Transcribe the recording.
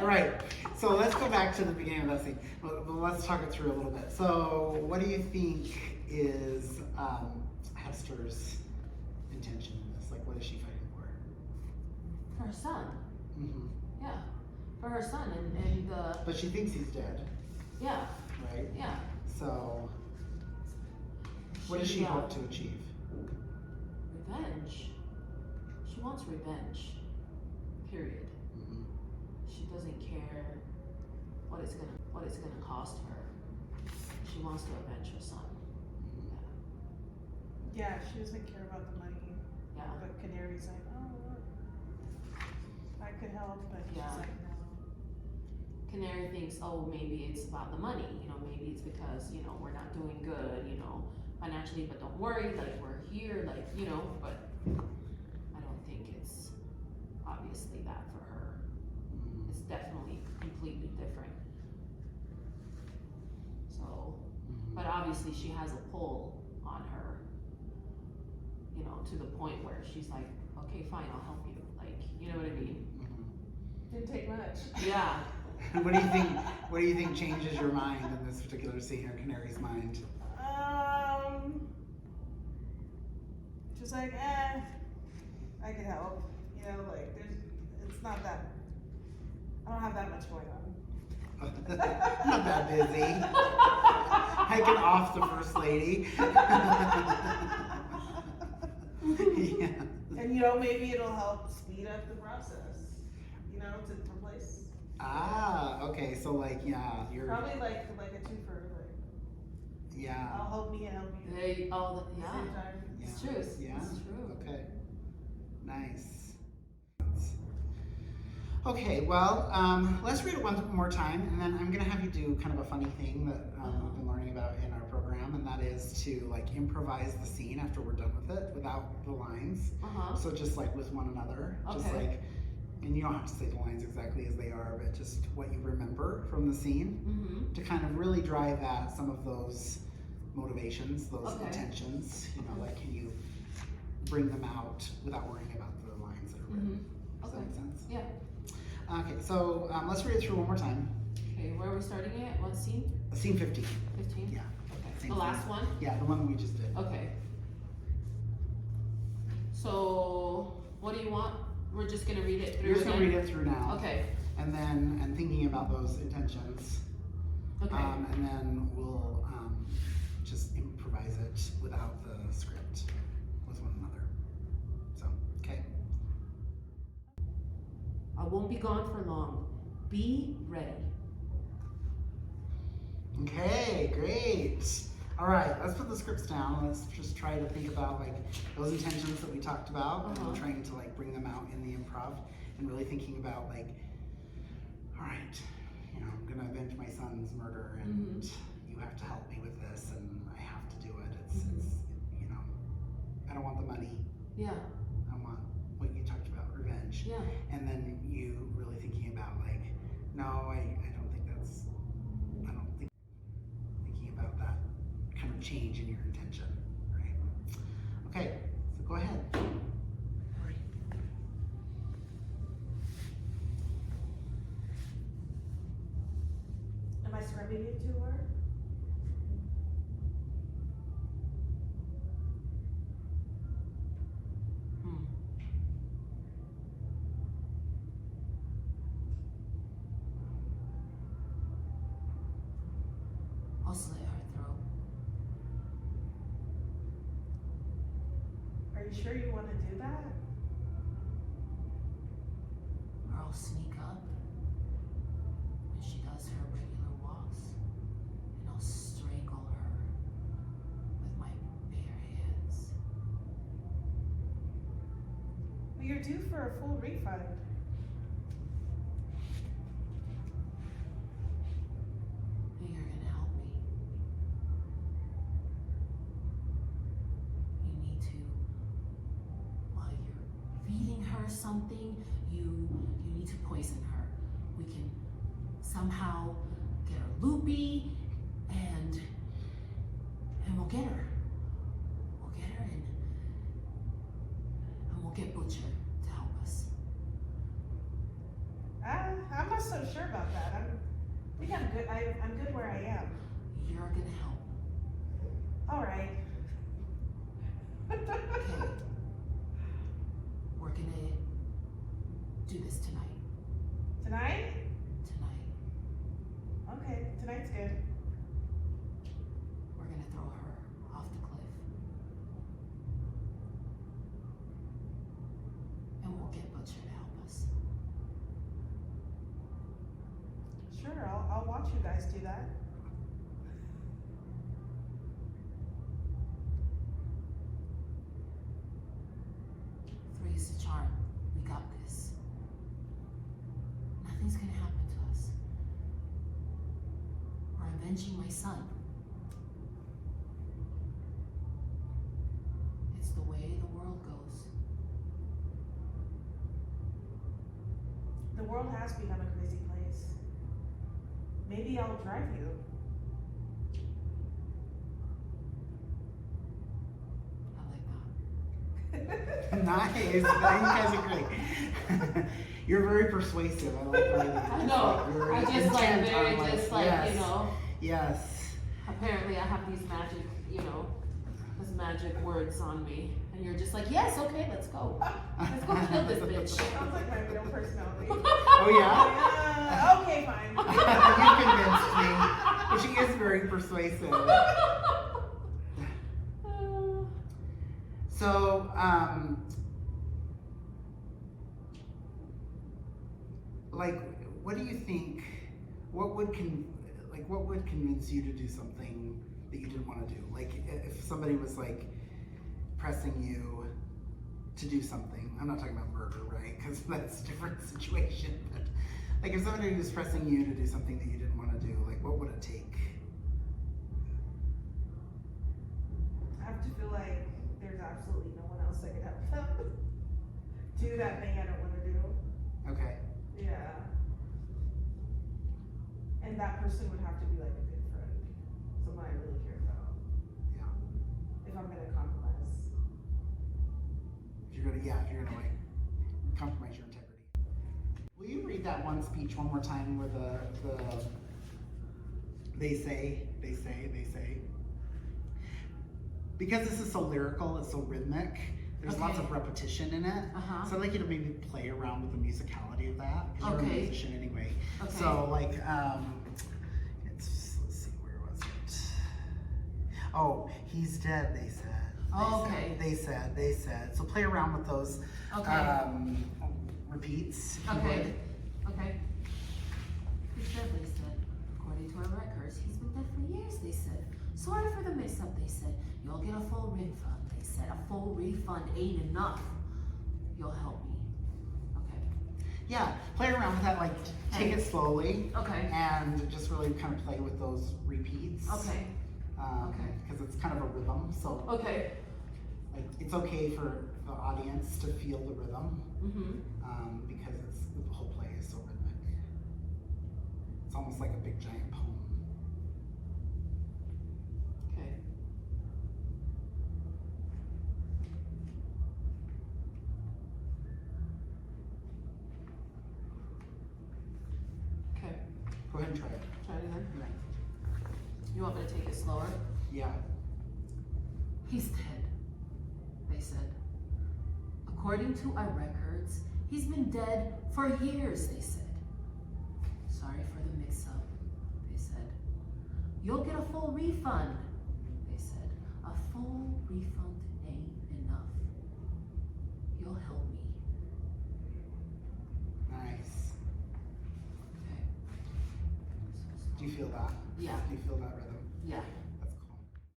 Right. So let's go back to the beginning of that scene. Well, let's talk it through a little bit. So what do you think is Hester's intention in this? Like, what is she fighting for? For her son. Mm-hmm. Yeah. For her son and the. But she thinks he's dead. Yeah. Right? Yeah. So what does she hope to achieve? Revenge. She wants revenge. Period. Mm-hmm. She doesn't care what it's gonna cost her. She wants to avenge her son. Yeah, she doesn't care about the money. Yeah. But Canary's like, oh, look, I could help, but she's Yeah. like, no. Canary thinks, oh, maybe it's about the money. Maybe it's because we're not doing good, financially. But don't worry, like we're here, like But I don't think it's obviously that for her. Mm-hmm. It's definitely completely different. So, but obviously she has a pull on her, to the point where she's like, okay, fine, I'll help you. Like, you know what I mean? Mm-hmm. Didn't take much. Yeah. What do you think? What do you think changes your mind in this particular scene, or Canary's mind? Just like, I could help. Like it's not that. I don't have that much going on. I'm not that busy. Hiking off the first lady. Yeah. And maybe it'll help speed up the process. To replace. Ah, okay. So like, yeah, you're Probably like a twofer. Like, yeah. I'll help me and help you. Yeah. Same time. It's true. Yeah. It's true. Okay. Nice. Okay, well, let's read it one more time, and then I'm gonna have you do kind of a funny thing that we've been learning about in our program, and that is to like improvise the scene after we're done with it without the lines. So just like with one another, just Okay. like, and you don't have to say the lines exactly as they are, but just what you remember from the scene to kind of really drive at some of those motivations, those intentions. Like, can you bring them out without worrying about the lines that are written? Does that make sense? Yeah. Okay, so let's read it through one more time. Okay, where are we starting at? What scene? Scene 15. 15? Yeah. Okay. Same The last thing. one? Yeah, the one that we just did. Okay. So, what do you want? We're just gonna read it through You're just gonna again? read it through now. Okay. And then, thinking about those intentions. Okay. And then we'll just improvise it without the script with one another. So, okay. I won't be gone for long. Be ready. Okay, great. All right, let's put the scripts down. Let's just try to think about like those intentions that we talked about and trying to like bring them out in the improv and really thinking about like, all right, I'm gonna avenge my son's murder and you have to help me with this and I have to do it. It's I don't want the money. Yeah. I want what you talked about, revenge. Yeah. And then you really thinking about like, no, I don't think that's, I don't think, thinking about that kind of change in your intention, right? Okay, so go ahead. Am I scrubbing it too hard? I'll slit her throat. Are you sure you want to do that? Or I'll sneak up when she does her regular walks and I'll strangle her with my bare hands. Well, you're due for a full refund. And you're gonna help me. You need to, while you're feeding her something, you need to poison her. We can somehow get her loopy and we'll get her. We'll get her and we'll get Butcher to help us. I'm not so sure. I'm good where I am. You're gonna help. All right. Okay. We're gonna do this tonight. Tonight? Tonight. Okay, tonight's good. We're gonna throw her off the cliff. And we'll get Butcher to help us. Sure, I'll watch you guys do that. Three's a charm. We got this. Nothing's gonna happen to us. We're avenging my son. It's the way the world goes. The world has become a crazy place. Maybe I'll drive you. I like that. Nice. You guys are great. You're very persuasive. I like the way that I you know. very I just like intent very on, just like, yes, you know. Yes. Apparently I have these magic, you know, these magic words on me. And you're just like, yes, okay, let's go. Let's go kill this bitch. Sounds like my real personality. Oh yeah? Okay, fine. You convinced me. She is very persuasive. So, like, what do you think? What would convince you to do something that you didn't want to do? Like, if somebody was like pressing you to do something. I'm not talking about murder, right? Because that's a different situation. But like, if somebody was pressing you to do something that you didn't want to do, like, what would it take? I have to feel like there's absolutely no one else that could help them do that thing I don't want to do. Okay. Yeah. And that person would have to be like a good friend, someone I really care about. Yeah. If I'm gonna compromise. If you're gonna like compromise your integrity. Will you read that one speech one more time where the they say. Because this is so lyrical, it's so rhythmic, there's lots of repetition in it. So I'd like you to maybe play around with the musicality of that, because you're a musician anyway. Okay. So like, let's see, where was it? Oh, he's dead, they said. They said. So play around with those repeats. If you would. Okay. He said, they said, according to our records, he's been dead for years, they said. Sorry for the mix-up, they said. You'll get a full refund, they said. A full refund ain't enough. You'll help me. Okay. Yeah, play around with that, like take it slowly. Okay. And just really kind of play with those repeats. Okay. Because it's kind of a rhythm, so Okay. like it's okay for the audience to feel the rhythm. Because the whole play is so rhythmic. It's almost like a big giant poem. Okay. Okay. Go ahead and try it. Try it again. You want me to take it slower? Yeah. He's dead, they said. According to our records, he's been dead for years, they said. Sorry for the mix-up, they said. You'll get a full refund, they said. A full refund ain't enough. You'll help me. Nice. Okay. Do you feel that? Yeah. Do you feel that rhythm? Yeah.